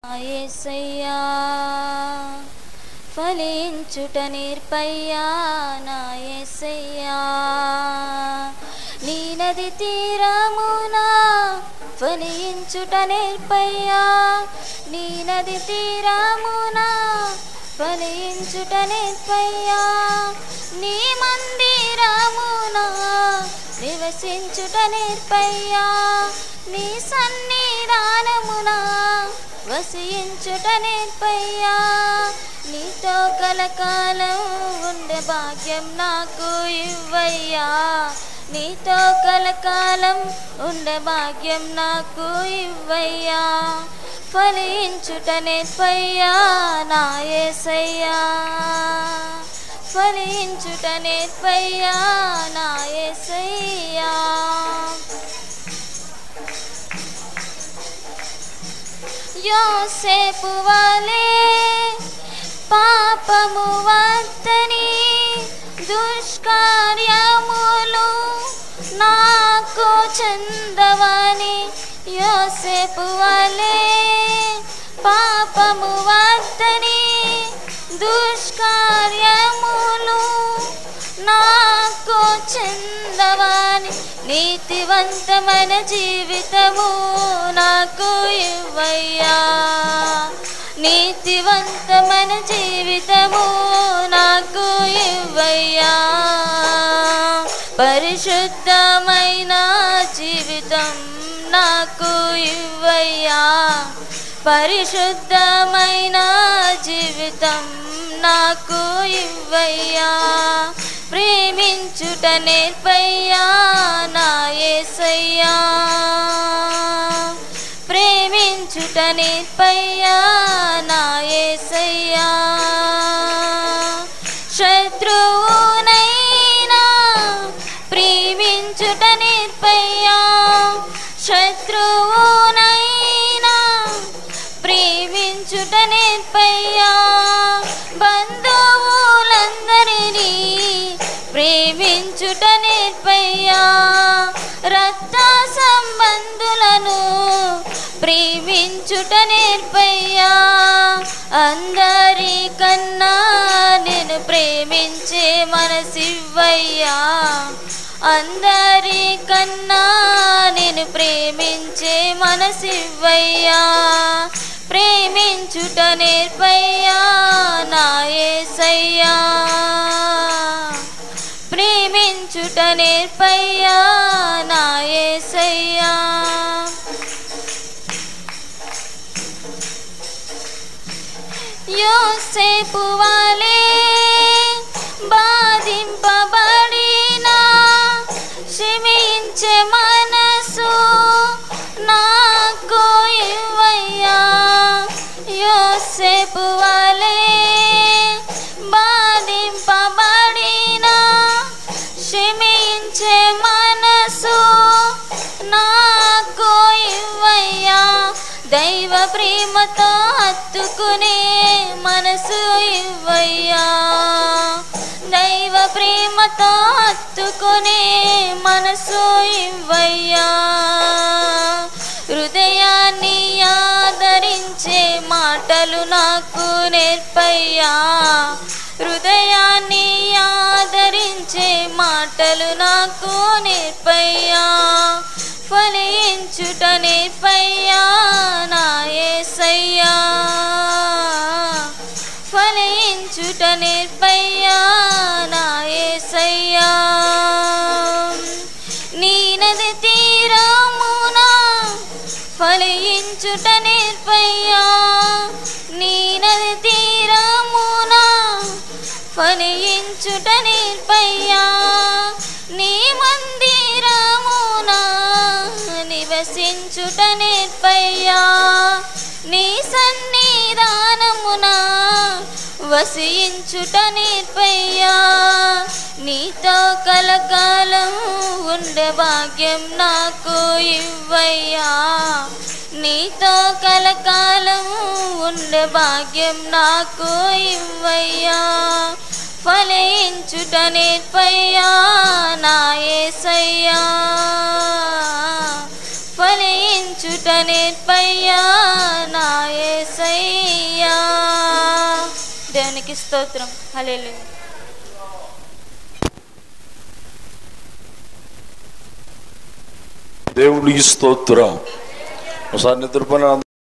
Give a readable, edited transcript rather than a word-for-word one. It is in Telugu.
యేసయ్యా ఫలించుట నేర్పయ్యా నా యేసయ్యా నీ నది తీరమున ఫలించుట నేర్పయ్యా నీ నది తీరమున ఫలించుట నేర్పయ్యా నీ మందిరమున నివసించుట నేర్పయ్యా నీ సన్నిధానమున వసించుట నేర్పయ్యా నీతో కలకాలం ఉండే భాగ్యం నాకు ఇవ్వయ్యా నీతో కలకాలం ఉండే భాగ్యం నాకు ఇవ్వయ్యా ఫలించుట నేర్పయ్యా నా యేసయ్యా ఫలించుట నేర్పయ్యా నా యేసయ్యా యోసేపు వలె పాపము వద్దని దుష్కార్యములు నాకు చెందవని యోసేపు వలె పాపము వద్దని దుష్కార్యములు నాకు చెందవని నీతివంతమైన జీవితము నాకు ఇవ్వయ్యా నీతివంతమైన జీవితము నాకు ఇవ్వయ్యా పరిశుద్ధమైన జీవితం నాకు ఇవ్వయ్యా పరిశుద్ధమైన జీవితం నాకు ఇవ్వయ్యా ప్రేమించుట నేర్పయ్యా నా యేసయ్యా ప్రేమించుట నేర్పయ్యా నా యేసయ్యా శత్రువునైనా ప్రేమించుట నేర్పయ్యా శత్రువునైనా ప్రేమించుట నేర్పయ్యా బంధువులందరినీ ప్రేమించుట నేర్పయ్యా రక్త సంబంధులను ప్రేమించుట నేర్పయ్యా అందరికన్నా నేను ప్రేమించే మనసివ్వయ్యా అందరికన్నా నేను ప్రేమించే మనసివ్వయ్యా ప్రేమించుట నేర్పయ్యా నా యేసయ్యా ప్రేమించుట నేర్పయ్యా నా యేసయ్యా యోసేపు వలె బాధింపబడినా క్షమించే మనసు నాకు ఇవ్వయ్యా యోసేపు వలె బాధింపబడినా క్షమించే మనసు నాకు ఇవ్వయ్యా దైవ ప్రేమతో హత్తుకునే మనసు ఇవ్వయ్యా దైవ ప్రేమతో హత్తుకునే మనసు ఇవ్వయ్యా హృదయాన్ని ఆదరించే మాటలు నాకు నేర్పయ్యా హృదయాన్ని ఆదరించే మాటలు నాకు నేర్పయ్యా ఫలించుట నేర్పయ్యా నా యేసయ్యా ఫలించుట నేర్పయ్యా నా యేసయ్యా నీ నది తీరమున ఫలించుట నేర్పయ్యా నీ నది తీరమున ఫలించుట నేర్పయ్యా నీ మందిరమున నివసించుట నేర్పయ్యా నీ సన్నిధానమున వసించుట నేర్పయ్యా నీతో కలకాలం ఉండే భాగ్యం నాకు ఇవ్వయ్యా నీతో కలకాలం ఉండే భాగ్యం నాకు ఇవ్వయ్యా ఫలించుట నేర్పయ్యా నా యేసయ్యా ఫలించుట నేర్పయ్యా నా యేసయ్యా దేవునికి స్తోత్రం. హల్లెలూయా. దేవునికి స్తోత్రం. ఒకసారి నిద్రపోయిన